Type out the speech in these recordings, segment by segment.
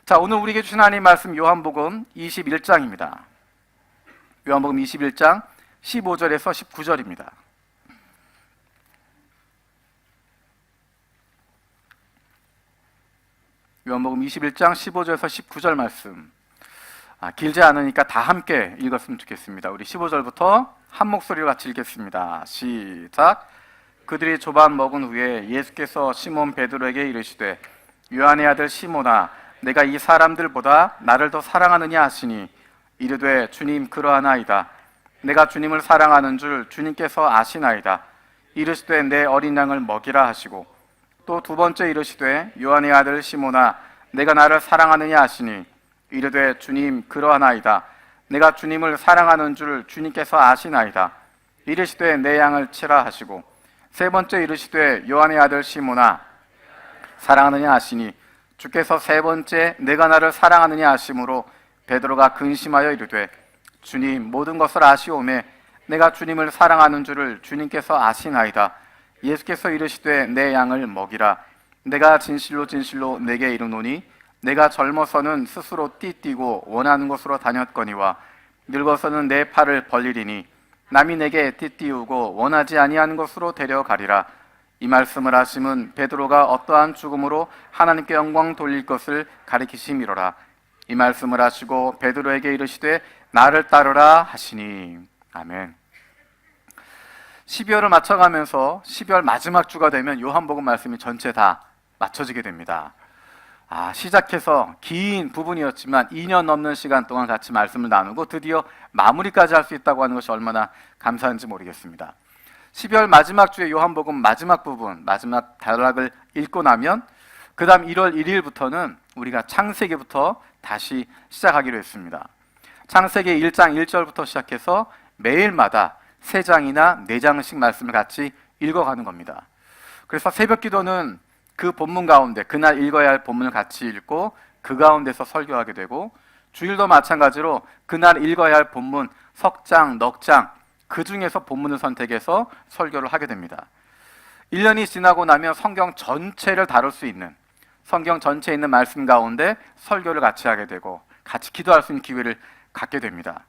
자, 오늘 우리에게 주신 하나님 말씀 요한복음 21장입니다. 요한복음 21장 15절에서 19절입니다. 요한복음 21장 15절에서 19절 말씀. 길지 않으니까 다 함께 읽었으면 좋겠습니다. 우리 15절부터 한 목소리로 같이 읽겠습니다. 시작. 그들이 조반 먹은 후에 예수께서 시몬 베드로에게 이르시되 요한의 아들 시몬아 내가 이 사람들보다 나를 더 사랑하느냐 하시니 이르되 주님 그러하나이다. 내가 주님을 사랑하는 줄 주님께서 아시나이다. 이르시되 내 어린 양을 먹이라 하시고 또 두 번째 이르시되 요한의 아들 시몬아 내가 나를 사랑하느냐 하시니 이르되 주님 그러하나이다. 내가 주님을 사랑하는 줄 주님께서 아시나이다. 이르시되 내 양을 치라 하시고 세 번째 이르시되 요한의 아들 시몬아 사랑하느냐 하시니 주께서 세 번째 내가 나를 사랑하느냐 하심으로 베드로가 근심하여 이르되 주님 모든 것을 아시오매 내가 주님을 사랑하는 줄을 주님께서 아시나이다. 예수께서 이르시되 내 양을 먹이라. 내가 진실로 진실로 내게 이르노니 내가 젊어서는 스스로 띠뛰고 원하는 곳으로 다녔거니와 늙어서는 내 팔을 벌리리니 남이 내게 띠띠우고 원하지 아니하는 곳으로 데려가리라. 이 말씀을 하심은 베드로가 어떠한 죽음으로 하나님께 영광 돌릴 것을 가리키심이로라. 이 말씀을 하시고 베드로에게 이르시되 나를 따르라 하시니. 아멘. 12월을 맞춰가면서 12월 마지막 주가 되면 요한복음 말씀이 전체 다 맞춰지게 됩니다. 시작해서 긴 부분이었지만 2년 넘는 시간 동안 같이 말씀을 나누고 드디어 마무리까지 할 수 있다고 하는 것이 얼마나 감사한지 모르겠습니다. 12월 마지막 주의 요한복음 마지막 부분, 마지막 단락을 읽고 나면 그 다음 1월 1일부터는 우리가 창세기부터 다시 시작하기로 했습니다. 창세기 1장 1절부터 시작해서 매일마다 3장이나 4장씩 말씀을 같이 읽어가는 겁니다. 그래서 새벽 기도는 그 본문 가운데 그날 읽어야 할 본문을 같이 읽고 그 가운데서 설교하게 되고, 주일도 마찬가지로 그날 읽어야 할 본문 석장, 넉장 그 중에서 본문을 선택해서 설교를 하게 됩니다. 1년이 지나고 나면 성경 전체를 다룰 수 있는, 성경 전체에 있는 말씀 가운데 설교를 같이 하게 되고 같이 기도할 수 있는 기회를 갖게 됩니다.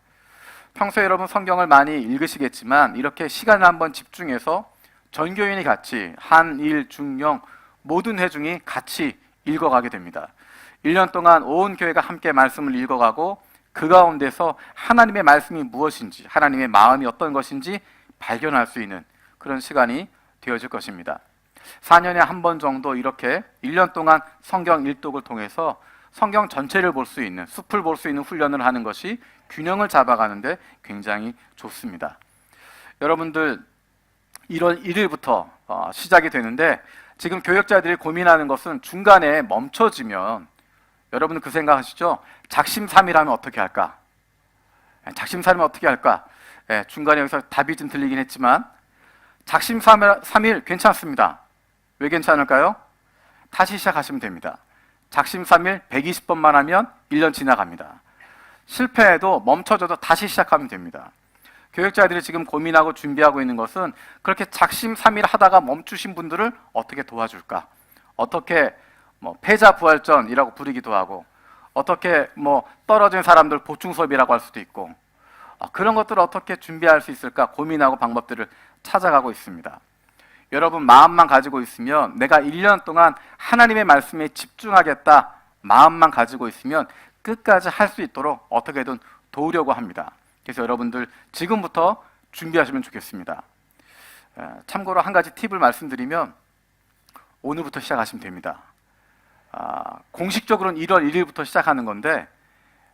평소에 여러분 성경을 많이 읽으시겠지만 이렇게 시간을 한번 집중해서 전교인이 같이 한일 중영 모든 회중이 같이 읽어가게 됩니다. 1년 동안 온 교회가 함께 말씀을 읽어가고 그 가운데서 하나님의 말씀이 무엇인지, 하나님의 마음이 어떤 것인지 발견할 수 있는 그런 시간이 되어질 것입니다. 4년에 한 번 정도 이렇게 1년 동안 성경 일독을 통해서 성경 전체를 볼 수 있는, 숲을 볼 수 있는 훈련을 하는 것이 균형을 잡아가는데 굉장히 좋습니다. 여러분들 1월 1일부터 시작이 되는데 지금 교역자들이 고민하는 것은 중간에 멈춰지면, 여러분은 그 생각하시죠? 작심삼일하면 어떻게 할까? 작심삼일 어떻게 할까? 중간에 여기서 답이 좀 들리긴 했지만 작심삼일 괜찮습니다. 왜 괜찮을까요? 다시 시작하시면 됩니다. 작심삼일 120번만 하면 1년 지나갑니다. 실패해도 멈춰져도 다시 시작하면 됩니다. 교역자들이 지금 고민하고 준비하고 있는 것은 그렇게 작심삼일 하다가 멈추신 분들을 어떻게 도와줄까? 어떻게 패자부활전이라고 부르기도 하고, 어떻게 떨어진 사람들 보충 수업이라고 할 수도 있고, 그런 것들을 어떻게 준비할 수 있을까 고민하고 방법들을 찾아가고 있습니다. 여러분 마음만 가지고 있으면, 내가 1년 동안 하나님의 말씀에 집중하겠다 마음만 가지고 있으면 끝까지 할 수 있도록 어떻게든 도우려고 합니다. 그래서 여러분들 지금부터 준비하시면 좋겠습니다. 참고로 한 가지 팁을 말씀드리면 오늘부터 시작하시면 됩니다. 공식적으로는 1월 1일부터 시작하는 건데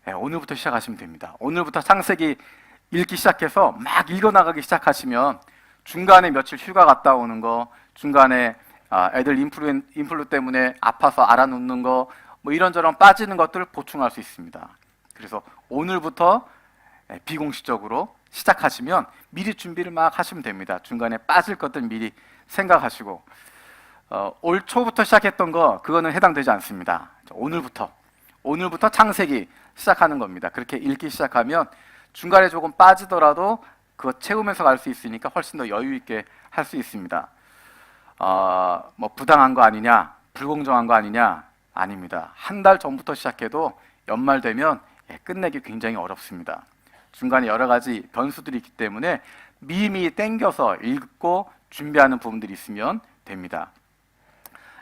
오늘부터 시작하시면 됩니다. 오늘부터 창세기 읽기 시작해서 막 읽어나가기 시작하시면 중간에 며칠 휴가 갔다 오는 거, 중간에 애들 인플루 때문에 아파서 알아눕는 거, 이런저런 빠지는 것들을 보충할 수 있습니다. 그래서 오늘부터 비공식적으로 시작하시면 미리 준비를 막 하시면 됩니다. 중간에 빠질 것들 미리 생각하시고, 올 초부터 시작했던 거 그거는 해당되지 않습니다. 오늘부터 창세기 시작하는 겁니다. 그렇게 읽기 시작하면 중간에 조금 빠지더라도 그거 채우면서 갈 수 있으니까 훨씬 더 여유 있게 할 수 있습니다. 부당한 거 아니냐, 불공정한 거 아니냐, 아닙니다. 한 달 전부터 시작해도 연말 되면 끝내기 굉장히 어렵습니다. 중간에 여러 가지 변수들이 있기 때문에 미리미리 땡겨서 읽고 준비하는 부분들이 있으면 됩니다.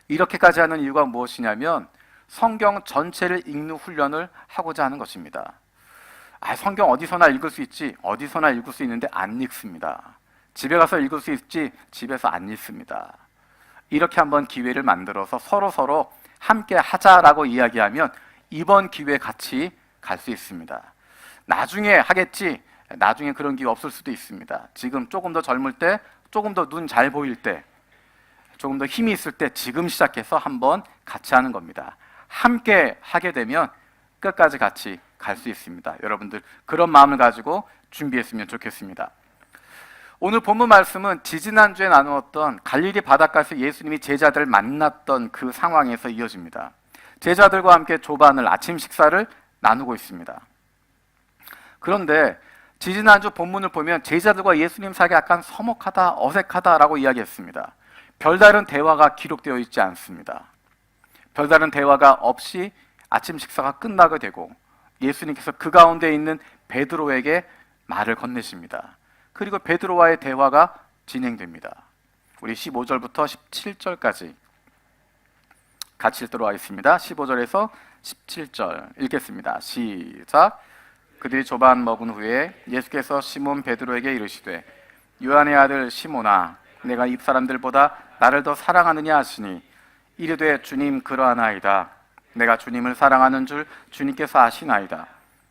이렇게까지 하는 이유가 무엇이냐면 성경 전체를 읽는 훈련을 하고자 하는 것입니다. 성경 어디서나 읽을 수 있지, 어디서나 읽을 수 있는데 안 읽습니다. 집에 가서 읽을 수 있지, 집에서 안 읽습니다. 이렇게 한번 기회를 만들어서 서로 함께 하자라고 이야기하면 이번 기회에 같이 갈 수 있습니다. 나중에 하겠지, 나중에 그런 기회 없을 수도 있습니다. 지금 조금 더 젊을 때, 조금 더 눈 잘 보일 때, 조금 더 힘이 있을 때 지금 시작해서 한번 같이 하는 겁니다. 함께 하게 되면 끝까지 같이 갈 수 있습니다. 여러분들 그런 마음을 가지고 준비했으면 좋겠습니다. 오늘 본문 말씀은 지지난주에 나누었던 갈릴리 바닷가에서 예수님이 제자들을 만났던 그 상황에서 이어집니다. 제자들과 함께 조반을 아침 식사를 나누고 있습니다. 그런데 지지난주 본문을 보면 제자들과 예수님 사이가 약간 서먹하다, 어색하다라고 이야기했습니다. 별다른 대화가 기록되어 있지 않습니다. 별다른 대화가 없이 아침 식사가 끝나게 되고 예수님께서 그 가운데 있는 베드로에게 말을 건네십니다. 그리고 베드로와의 대화가 진행됩니다. 우리 15절부터 17절까지 같이 읽도록 하겠습니다. 15절에서 17절 읽겠습니다. 시작. 그들이 조반 먹은 후에 예수께서 시몬 베드로에게 이르시되 요한의 아들 시몬아 내가 이 사람들보다 나를 더 사랑하느냐 하시니 이르되 주님 그러하나이다. 내가 주님을 사랑하는 줄 주님께서 아시나이다.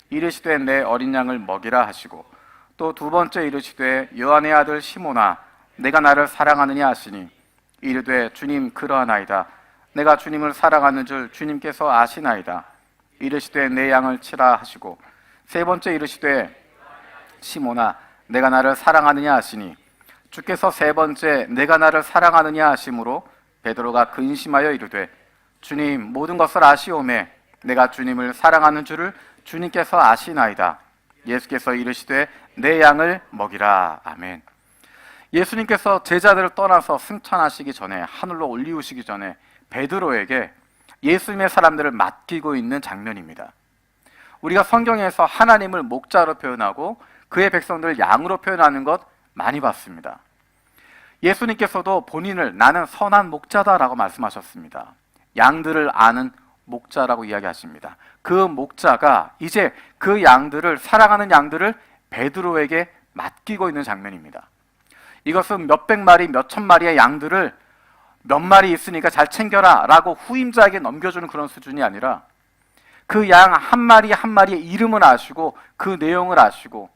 이르시되 내 어린 양을 먹이라 하시고 또 두 번째 이르시되 요한의 아들 시몬아 내가 나를 사랑하느냐 하시니 이르되 주님 그러하나이다. 내가 주님을 사랑하는 줄 주님께서 아시나이다. 이르시되 내 양을 치라 하시고 세 번째 이르시되 시몬아 내가 나를 사랑하느냐 하시니 주께서 세 번째 내가 나를 사랑하느냐 하심으로 베드로가 근심하여 이르되 주님 모든 것을 아시오매 내가 주님을 사랑하는 줄을 주님께서 아시나이다. 예수께서 이르시되 내 양을 먹이라. 아멘. 예수님께서 제자들을 떠나서 승천하시기 전에 하늘로 올리우시기 전에 베드로에게 예수님의 사람들을 맡기고 있는 장면입니다. 우리가 성경에서 하나님을 목자로 표현하고 그의 백성들을 양으로 표현하는 것 많이 봤습니다. 예수님께서도 본인을 나는 선한 목자다라고 말씀하셨습니다. 양들을 아는 목자라고 이야기하십니다. 그 목자가 이제 그 양들을 사랑하는 양들을 베드로에게 맡기고 있는 장면입니다. 이것은 몇백 마리, 몇천 마리의 양들을 몇 마리 있으니까 잘 챙겨라 라고 후임자에게 넘겨주는 그런 수준이 아니라 그 양 한 마리 한 마리의 이름을 아시고 그 내용을 아시고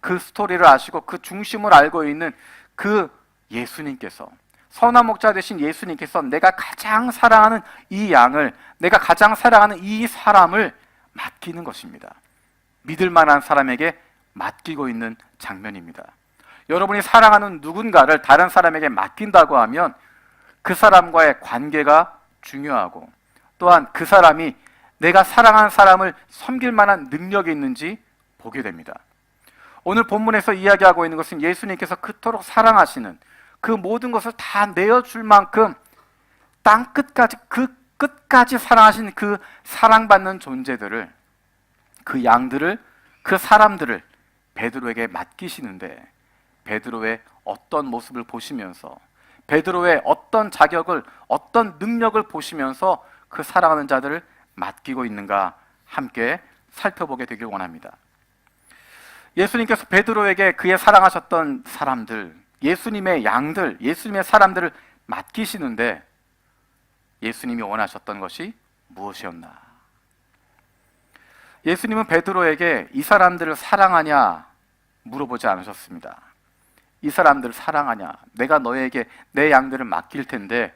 그 스토리를 아시고 그 중심을 알고 있는 그 예수님께서 선한 목자 되신 예수님께서 내가 가장 사랑하는 이 양을 내가 가장 사랑하는 이 사람을 맡기는 것입니다. 믿을 만한 사람에게 맡기고 있는 장면입니다. 여러분이 사랑하는 누군가를 다른 사람에게 맡긴다고 하면 그 사람과의 관계가 중요하고 또한 그 사람이 내가 사랑하는 사람을 섬길 만한 능력이 있는지 보게 됩니다. 오늘 본문에서 이야기하고 있는 것은 예수님께서 그토록 사랑하시는 그 모든 것을 다 내어줄 만큼 땅 끝까지 그 끝까지 사랑하신 그 사랑받는 존재들을 그 양들을 그 사람들을 베드로에게 맡기시는데 베드로의 어떤 모습을 보시면서 베드로의 어떤 자격을 어떤 능력을 보시면서 그 사랑하는 자들을 맡기고 있는가 함께 살펴보게 되길 원합니다. 예수님께서 베드로에게 그의 사랑하셨던 사람들, 예수님의 양들, 예수님의 사람들을 맡기시는데 예수님이 원하셨던 것이 무엇이었나? 예수님은 베드로에게 이 사람들을 사랑하냐 물어보지 않으셨습니다. 이 사람들을 사랑하냐? 내가 너에게 내 양들을 맡길 텐데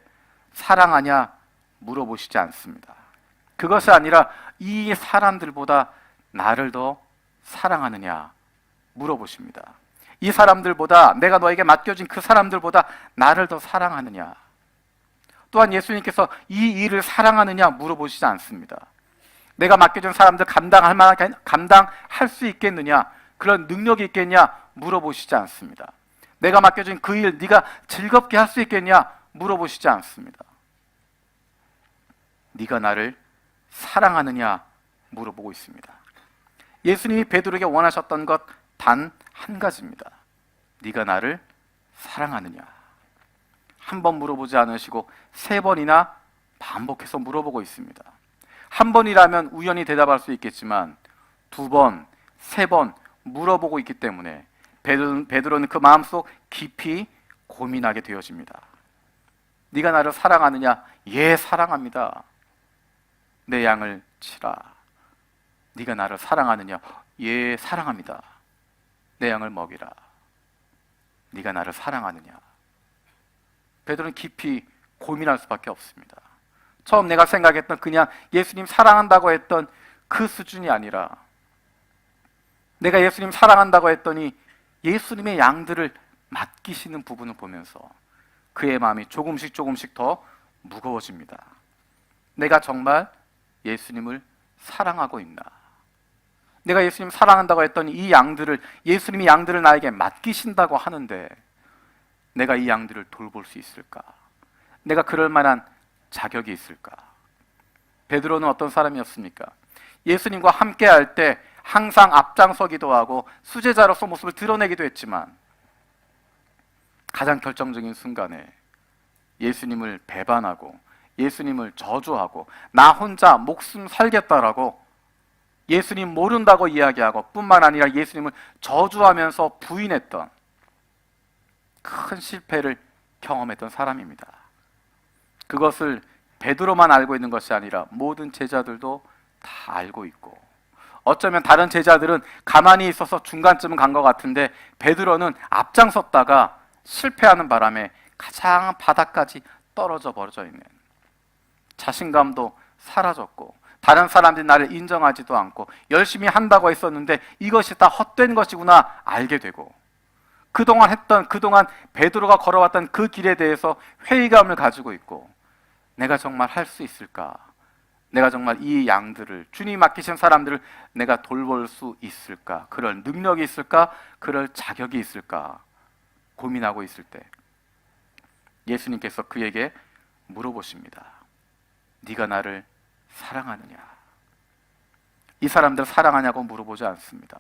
사랑하냐 물어보시지 않습니다. 그것이 아니라 이 사람들보다 나를 더 사랑하느냐 물어보십니다. 이 사람들보다 내가 너에게 맡겨진 그 사람들보다 나를 더 사랑하느냐. 또한 예수님께서 이 일을 사랑하느냐 물어보시지 않습니다. 내가 맡겨진 사람들 감당할 수 있겠느냐, 그런 능력이 있겠냐 물어보시지 않습니다. 내가 맡겨진 그 일 네가 즐겁게 할 수 있겠냐 물어보시지 않습니다. 네가 나를 사랑하느냐 물어보고 있습니다. 예수님이 베드로에게 원하셨던 것 단 한 가지입니다. 네가 나를 사랑하느냐. 한 번 물어보지 않으시고 3번이나 반복해서 물어보고 있습니다. 한 번이라면 우연히 대답할 수 있겠지만 2번, 3번 물어보고 있기 때문에 베드로는 그 마음속 깊이 고민하게 되어집니다. 네가 나를 사랑하느냐? 예, 사랑합니다. 내 양을 치라. 네가 나를 사랑하느냐? 예, 사랑합니다. 내 양을 먹이라. 네가 나를 사랑하느냐? 베드로는 깊이 고민할 수밖에 없습니다. 처음 내가 생각했던 그냥 예수님 사랑한다고 했던 그 수준이 아니라 내가 예수님 사랑한다고 했더니 예수님의 양들을 맡기시는 부분을 보면서 그의 마음이 조금씩 더 무거워집니다. 내가 정말 예수님을 사랑하고 있나? 내가 예수님 사랑한다고 했더니 이 양들을, 예수님이 양들을 나에게 맡기신다고 하는데 내가 이 양들을 돌볼 수 있을까? 내가 그럴 만한 자격이 있을까? 베드로는 어떤 사람이었습니까? 예수님과 함께 할 때 항상 앞장서기도 하고 수제자로서 모습을 드러내기도 했지만 가장 결정적인 순간에 예수님을 배반하고 예수님을 저주하고 나 혼자 목숨 살겠다라고 예수님 모른다고 이야기하고 뿐만 아니라 예수님을 저주하면서 부인했던 큰 실패를 경험했던 사람입니다. 그것을 베드로만 알고 있는 것이 아니라 모든 제자들도 다 알고 있고, 어쩌면 다른 제자들은 가만히 있어서 중간쯤은 간 것 같은데 베드로는 앞장섰다가 실패하는 바람에 가장 바닥까지 떨어져 버려져 있는, 자신감도 사라졌고 다른 사람들이 나를 인정하지도 않고 열심히 한다고 했었는데 이것이 다 헛된 것이구나 알게 되고, 그동안 베드로가 걸어왔던 그 길에 대해서 회의감을 가지고 있고, 내가 정말 할 수 있을까? 내가 정말 이 양들을, 주님이 맡기신 사람들을 내가 돌볼 수 있을까? 그럴 능력이 있을까? 그럴 자격이 있을까? 고민하고 있을 때 예수님께서 그에게 물어보십니다. 네가 나를 사랑하느냐? 이 사람들 사랑하냐고 물어보지 않습니다.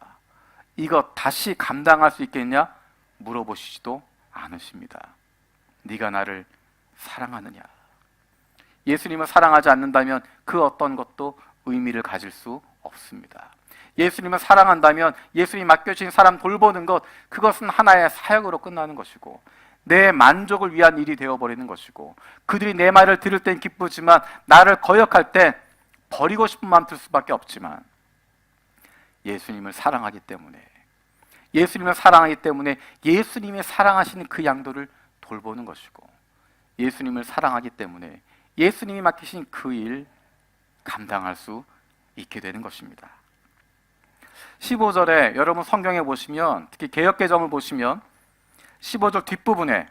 이거 다시 감당할 수 있겠냐? 물어보시지도 않으십니다. 네가 나를 사랑하느냐? 예수님을 사랑하지 않는다면 그 어떤 것도 의미를 가질 수 없습니다. 예수님을 사랑한다면 예수님 맡겨주신 사람 돌보는 것, 그것은 하나의 사역으로 끝나는 것이고 내 만족을 위한 일이 되어버리는 것이고, 그들이 내 말을 들을 땐 기쁘지만 나를 거역할 때 버리고 싶은 마음 들 수밖에 없지만, 예수님을 사랑하기 때문에 예수님이 사랑하시는 그 양도를 돌보는 것이고, 예수님을 사랑하기 때문에 예수님이 맡기신 그 일 감당할 수 있게 되는 것입니다. 15절에 여러분 성경에 보시면, 특히 개역개정을 보시면 15절 뒷부분에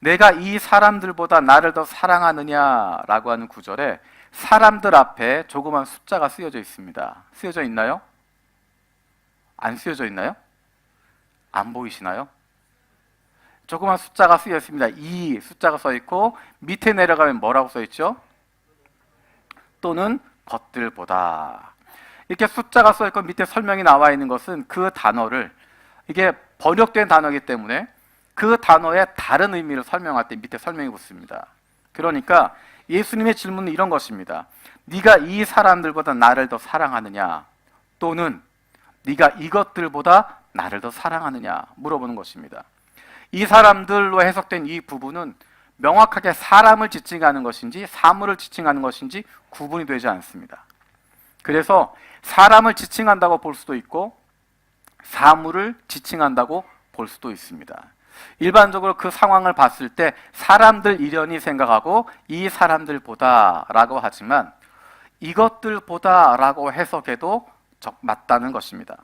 내가 이 사람들보다 나를 더 사랑하느냐라고 하는 구절에 사람들 앞에 조그만 숫자가 쓰여져 있습니다. 쓰여져 있나요? 안 쓰여져 있나요? 안 보이시나요? 조그만 숫자가 쓰여 있습니다. 이 숫자가 써 있고 밑에 내려가면 뭐라고 써 있죠? 또는 것들보다. 이렇게 숫자가 써 있고 밑에 설명이 나와 있는 것은 그 단어를, 이게 번역된 단어이기 때문에 그 단어의 다른 의미를 설명할 때 밑에 설명이 붙습니다. 그러니까 예수님의 질문은 이런 것입니다. 네가 이 사람들보다 나를 더 사랑하느냐? 또는 네가 이것들보다 나를 더 사랑하느냐? 물어보는 것입니다. 이 사람들로 해석된 이 부분은 명확하게 사람을 지칭하는 것인지 사물을 지칭하는 것인지 구분이 되지 않습니다. 그래서 사람을 지칭한다고 볼 수도 있고 사물을 지칭한다고 볼 수도 있습니다. 일반적으로 그 상황을 봤을 때 사람들 이련히 생각하고 이 사람들보다 라고 하지만 이것들보다 라고 해석해도 맞다는 것입니다.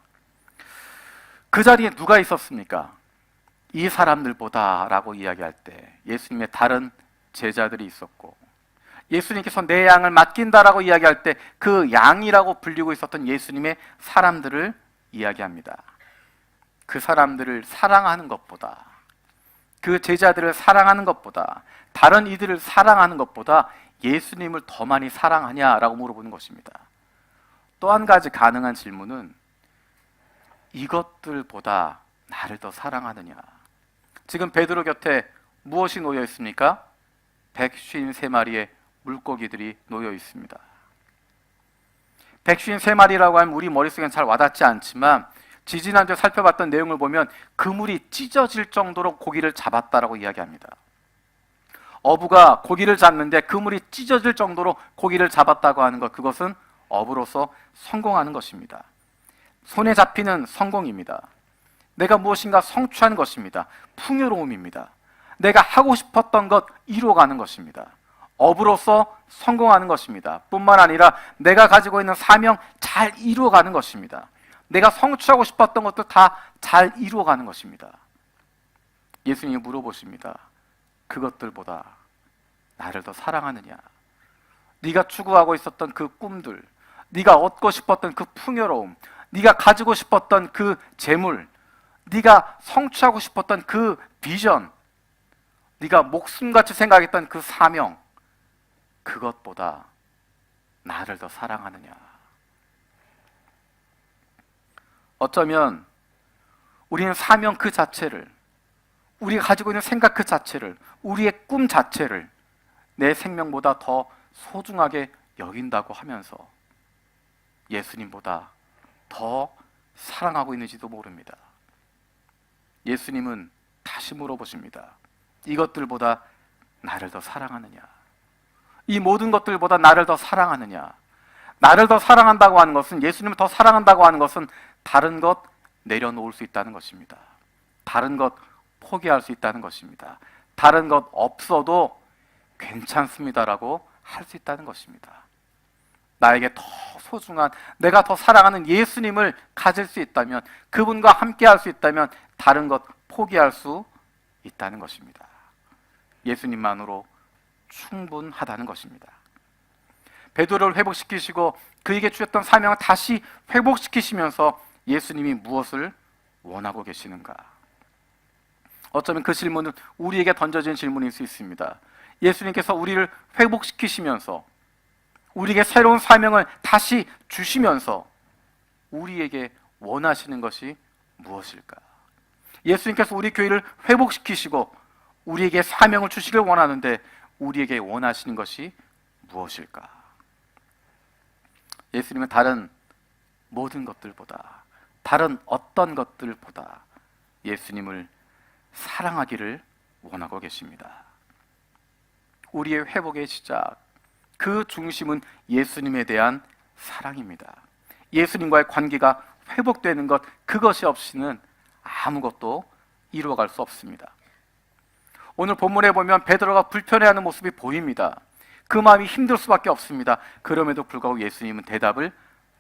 그 자리에 누가 있었습니까? 이 사람들보다 라고 이야기할 때 예수님의 다른 제자들이 있었고, 예수님께서 내 양을 맡긴다라고 이야기할 때 그 양이라고 불리고 있었던 예수님의 사람들을 이야기합니다. 그 사람들을 사랑하는 것보다, 그 제자들을 사랑하는 것보다, 다른 이들을 사랑하는 것보다 예수님을 더 많이 사랑하냐라고 물어보는 것입니다. 또 한 가지 가능한 질문은 이것들보다 나를 더 사랑하느냐. 지금 베드로 곁에 무엇이 놓여 있습니까? 153마리의 물고기들이 놓여 있습니다. 153마리라고 하면 우리 머릿속엔 잘 와닿지 않지만 지지난주에 살펴봤던 내용을 보면 그물이 찢어질 정도로 고기를 잡았다라고 이야기합니다. 어부가 고기를 잡는데 그물이 찢어질 정도로 고기를 잡았다고 하는 것, 그것은 어부로서 성공하는 것입니다. 손에 잡히는 성공입니다. 내가 무엇인가 성취하는 것입니다. 풍요로움입니다. 내가 하고 싶었던 것 이루어가는 것입니다. 어부로서 성공하는 것입니다. 뿐만 아니라 내가 가지고 있는 사명 잘 이루어가는 것입니다. 내가 성취하고 싶었던 것도 다 잘 이루어가는 것입니다. 예수님이 물어보십니다. 그것들보다 나를 더 사랑하느냐? 네가 추구하고 있었던 그 꿈들, 네가 얻고 싶었던 그 풍요로움, 네가 가지고 싶었던 그 재물, 네가 성취하고 싶었던 그 비전, 네가 목숨같이 생각했던 그 사명, 그것보다 나를 더 사랑하느냐? 어쩌면 우리는 사명 그 자체를, 우리가 가지고 있는 생각 그 자체를, 우리의 꿈 자체를 내 생명보다 더 소중하게 여긴다고 하면서 예수님보다 더 사랑하고 있는지도 모릅니다. 예수님은 다시 물어보십니다. 이것들보다 나를 더 사랑하느냐? 이 모든 것들보다 나를 더 사랑하느냐? 나를 더 사랑한다고 하는 것은, 예수님을 더 사랑한다고 하는 것은 다른 것 내려놓을 수 있다는 것입니다. 다른 것 포기할 수 있다는 것입니다. 다른 것 없어도 괜찮습니다라고 할 수 있다는 것입니다. 나에게 더 소중한, 내가 더 사랑하는 예수님을 가질 수 있다면, 그분과 함께 할 수 있다면 다른 것 포기할 수 있다는 것입니다. 예수님만으로 충분하다는 것입니다. 베드로를 회복시키시고 그에게 주셨던 사명을 다시 회복시키시면서 예수님이 무엇을 원하고 계시는가? 어쩌면 그 질문은 우리에게 던져진 질문일 수 있습니다. 예수님께서 우리를 회복시키시면서 우리에게 새로운 사명을 다시 주시면서 우리에게 원하시는 것이 무엇일까? 예수님께서 우리 교회를 회복시키시고 우리에게 사명을 주시길 원하는데 우리에게 원하시는 것이 무엇일까? 예수님은 다른 모든 것들보다, 다른 어떤 것들보다 예수님을 사랑하기를 원하고 계십니다. 우리의 회복의 시작, 그 중심은 예수님에 대한 사랑입니다. 예수님과의 관계가 회복되는 것, 그것이 없이는 아무것도 이루어갈 수 없습니다. 오늘 본문에 보면 베드로가 불편해하는 모습이 보입니다. 그 마음이 힘들 수밖에 없습니다. 그럼에도 불구하고 예수님은 대답을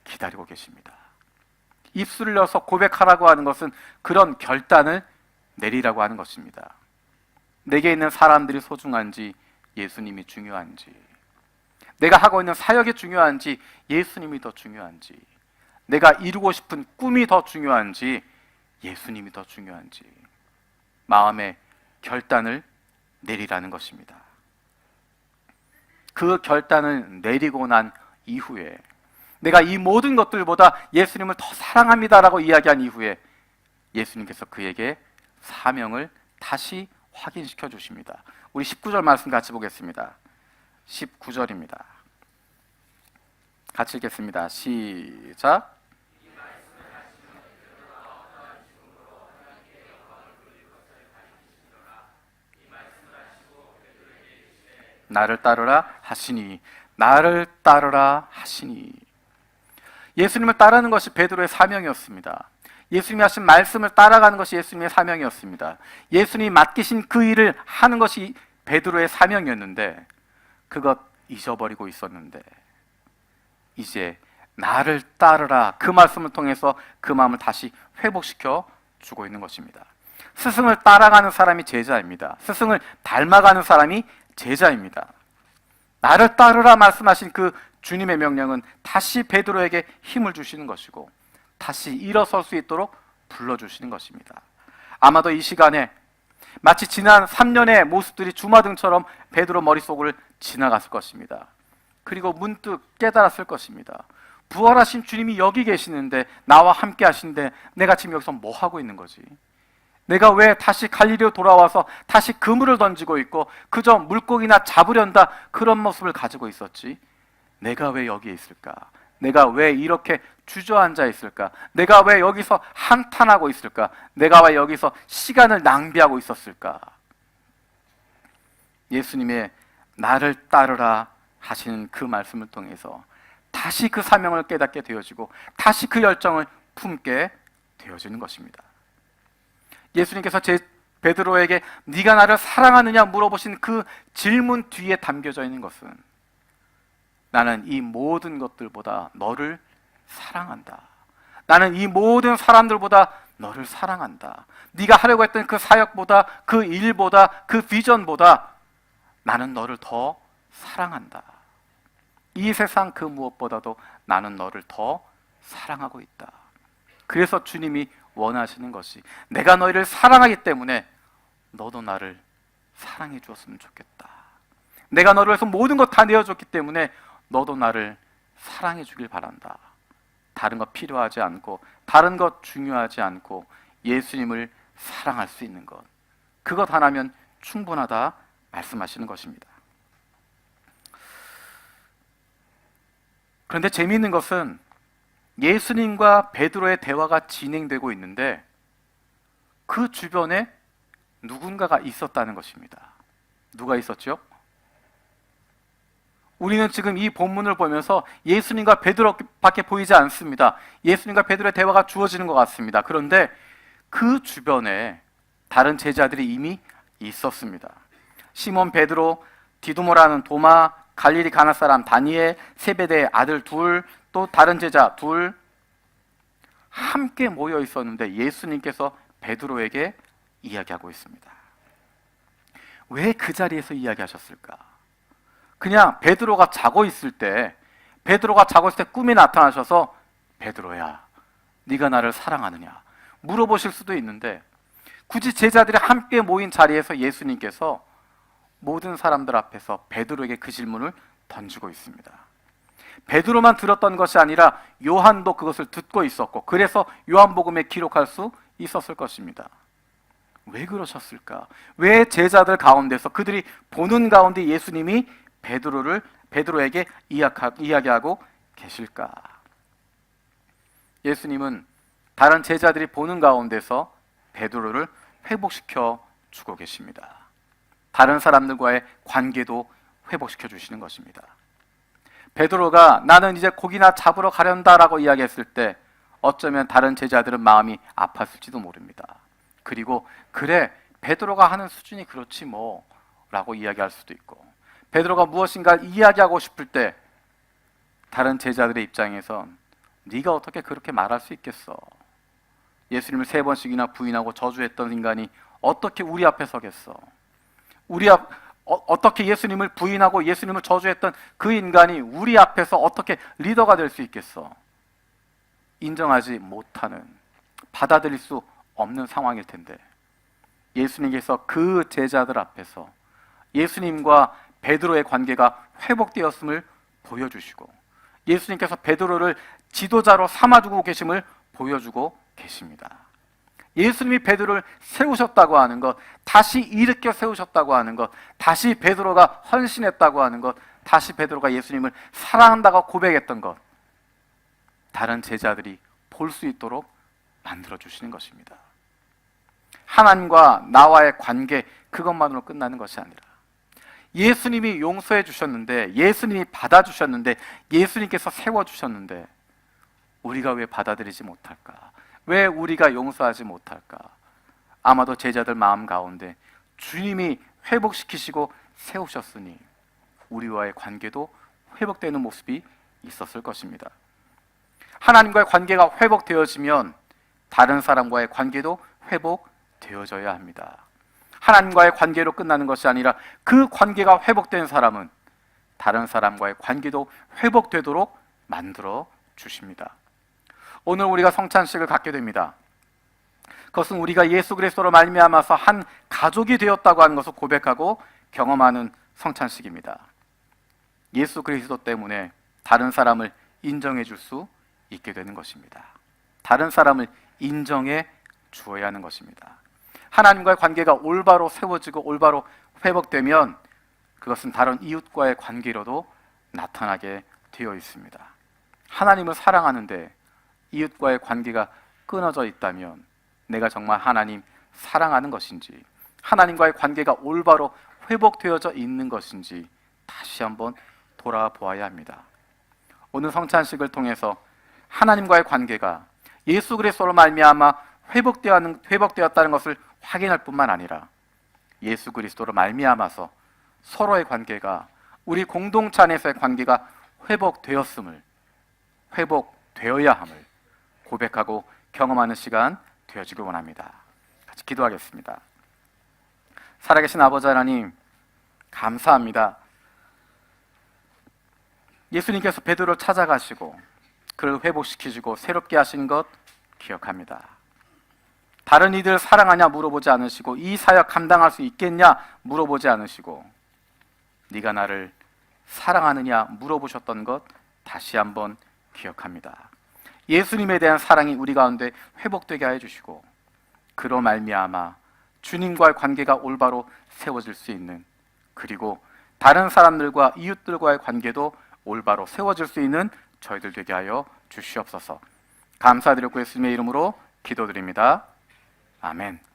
기다리고 계십니다. 입술을 열어서 고백하라고 하는 것은 그런 결단을 내리라고 하는 것입니다. 내게 있는 사람들이 소중한지, 예수님이 중요한지, 내가 하고 있는 사역이 중요한지, 예수님이 더 중요한지, 내가 이루고 싶은 꿈이 더 중요한지, 예수님이 더 중요한지, 마음의 결단을 내리라는 것입니다. 그 결단을 내리고 난 이후에, 내가 이 모든 것들보다 예수님을 더 사랑합니다라고 이야기한 이후에 예수님께서 그에게 사명을 다시 확인시켜 주십니다. 우리 19절 말씀 같이 보겠습니다. 19절입니다. 같이 읽겠습니다. 시작. 나를 따르라 하시니, 나를 따르라 하시니. 예수님을 따르는 것이 베드로의 사명이었습니다. 예수님이 하신 말씀을 따라가는 것이 예수님의 사명이었습니다. 예수님이 맡기신 그 일을 하는 것이 베드로의 사명이었는데 그것 잊어버리고 있었는데 이제 나를 따르라, 그 말씀을 통해서 그 마음을 다시 회복시켜 주고 있는 것입니다. 스승을 따라가는 사람이 제자입니다. 스승을 닮아가는 사람이 제자입니다. 나를 따르라 말씀하신 그 주님의 명령은 다시 베드로에게 힘을 주시는 것이고 다시 일어설 수 있도록 불러주시는 것입니다. 아마도 이 시간에 마치 지난 3년의 모습들이 주마등처럼 베드로 머릿속을 지나갔을 것입니다. 그리고 문득 깨달았을 것입니다. 부활하신 주님이 여기 계시는데, 나와 함께 하시는데 내가 지금 여기서 뭐 하고 있는 거지? 내가 왜 다시 갈릴리로 돌아와서 다시 그물을 던지고 있고 그저 물고기나 잡으련다 그런 모습을 가지고 있었지? 내가 왜 여기에 있을까? 내가 왜 이렇게 주저앉아 있을까? 내가 왜 여기서 한탄하고 있을까? 내가 왜 여기서 시간을 낭비하고 있었을까? 예수님의 나를 따르라 하시는 그 말씀을 통해서 다시 그 사명을 깨닫게 되어지고 다시 그 열정을 품게 되어지는 것입니다. 예수님께서 베드로에게 네가 나를 사랑하느냐 물어보신 그 질문 뒤에 담겨져 있는 것은, 나는 이 모든 것들보다 너를 사랑한다. 나는 이 모든 사람들보다 너를 사랑한다. 네가 하려고 했던 그 사역보다, 그 일보다, 그 비전보다 나는 너를 더 사랑한다. 이 세상 그 무엇보다도 나는 너를 더 사랑하고 있다. 그래서 주님이 원하시는 것이, 내가 너희를 사랑하기 때문에 너도 나를 사랑해 주었으면 좋겠다. 내가 너를 위해서 모든 것 다 내어줬기 때문에 너도 나를 사랑해 주길 바란다. 다른 것 필요하지 않고, 다른 것 중요하지 않고 예수님을 사랑할 수 있는 것, 그것 하나면 충분하다 말씀하시는 것입니다. 그런데 재미있는 것은 예수님과 베드로의 대화가 진행되고 있는데 그 주변에 누군가가 있었다는 것입니다. 누가 있었죠? 우리는 지금 이 본문을 보면서 예수님과 베드로밖에 보이지 않습니다. 예수님과 베드로의 대화가 주어지는 것 같습니다. 그런데 그 주변에 다른 제자들이 이미 있었습니다. 시몬 베드로, 디두모라는 도마, 갈릴리 가나 사람 다니엘, 세베대의 아들 둘, 또 다른 제자 둘, 함께 모여 있었는데 예수님께서 베드로에게 이야기하고 있습니다. 왜 그 자리에서 이야기하셨을까? 그냥 베드로가 자고 있을 때 꿈에 나타나셔서 베드로야, 네가 나를 사랑하느냐 물어보실 수도 있는데, 굳이 제자들이 함께 모인 자리에서 예수님께서 모든 사람들 앞에서 베드로에게 그 질문을 던지고 있습니다. 베드로만 들었던 것이 아니라 요한도 그것을 듣고 있었고, 그래서 요한복음에 기록할 수 있었을 것입니다. 왜 그러셨을까? 왜 제자들 가운데서 그들이 보는 가운데 예수님이 베드로에게 이야기하고 계실까? 예수님은 다른 제자들이 보는 가운데서 베드로를 회복시켜 주고 계십니다. 다른 사람들과의 관계도 회복시켜 주시는 것입니다. 베드로가 나는 이제 고기나 잡으러 가련다라고 이야기했을 때 어쩌면 다른 제자들은 마음이 아팠을지도 모릅니다. 그리고 그래, 베드로가 하는 수준이 그렇지 뭐 라고 이야기할 수도 있고, 베드로가 무엇인가 이야기하고 싶을 때 다른 제자들의 입장에선 네가 어떻게 그렇게 말할 수 있겠어? 예수님을 3번씩이나 부인하고 저주했던 인간이 어떻게 우리 앞에 서겠어? 어떻게 예수님을 부인하고 예수님을 저주했던 그 인간이 우리 앞에서 어떻게 리더가 될 수 있겠어? 인정하지 못하는, 받아들일 수 없는 상황일 텐데, 예수님께서 그 제자들 앞에서 예수님과 베드로의 관계가 회복되었음을 보여주시고, 예수님께서 베드로를 지도자로 삼아주고 계심을 보여주고 계십니다. 예수님이 베드로를 세우셨다고 하는 것, 다시 일으켜 세우셨다고 하는 것, 다시 베드로가 헌신했다고 하는 것, 다시 베드로가 예수님을 사랑한다고 고백했던 것, 다른 제자들이 볼 수 있도록 만들어 주시는 것입니다. 하나님과 나와의 관계, 그것만으로 끝나는 것이 아니라 예수님이 용서해 주셨는데, 예수님이 받아주셨는데, 예수님께서 세워주셨는데 우리가 왜 받아들이지 못할까? 왜 우리가 용서하지 못할까? 아마도 제자들 마음 가운데 주님이 회복시키시고 세우셨으니 우리와의 관계도 회복되는 모습이 있었을 것입니다. 하나님과의 관계가 회복되어지면 다른 사람과의 관계도 회복되어져야 합니다. 하나님과의 관계로 끝나는 것이 아니라 그 관계가 회복된 사람은 다른 사람과의 관계도 회복되도록 만들어 주십니다. 오늘 우리가 성찬식을 갖게 됩니다. 그것은 우리가 예수 그리스도로 말미암아서 한 가족이 되었다고 하는 것을 고백하고 경험하는 성찬식입니다. 예수 그리스도 때문에 다른 사람을 인정해 줄 수 있게 되는 것입니다. 다른 사람을 인정해 주어야 하는 것입니다. 하나님과의 관계가 올바로 세워지고 올바로 회복되면 그것은 다른 이웃과의 관계로도 나타나게 되어 있습니다. 하나님을 사랑하는데 이웃과의 관계가 끊어져 있다면 내가 정말 하나님 사랑하는 것인지, 하나님과의 관계가 올바로 회복되어져 있는 것인지 다시 한번 돌아보아야 합니다. 오늘 성찬식을 통해서 하나님과의 관계가 예수 그리스도로 말미암아 회복되었다는 것을 확인할 뿐만 아니라 예수 그리스도로 말미암아서 서로의 관계가, 우리 공동체 안에서의 관계가 회복되어야 함을 고백하고 경험하는 시간 되어지길 원합니다. 같이 기도하겠습니다. 살아계신 아버지 하나님, 감사합니다. 예수님께서 베드로를 찾아가시고 그를 회복시키시고 새롭게 하신 것 기억합니다. 다른 이들 사랑하냐 물어보지 않으시고 이 사역 감당할 수 있겠냐 물어보지 않으시고 네가 나를 사랑하느냐 물어보셨던 것 다시 한번 기억합니다. 예수님에 대한 사랑이 우리 가운데 회복되게 하여 주시고 그로 말미암아 주님과의 관계가 올바로 세워질 수 있는, 그리고 다른 사람들과 이웃들과의 관계도 올바로 세워질 수 있는 저희들 되게 하여 주시옵소서. 감사드리고 예수님의 이름으로 기도드립니다. 아멘.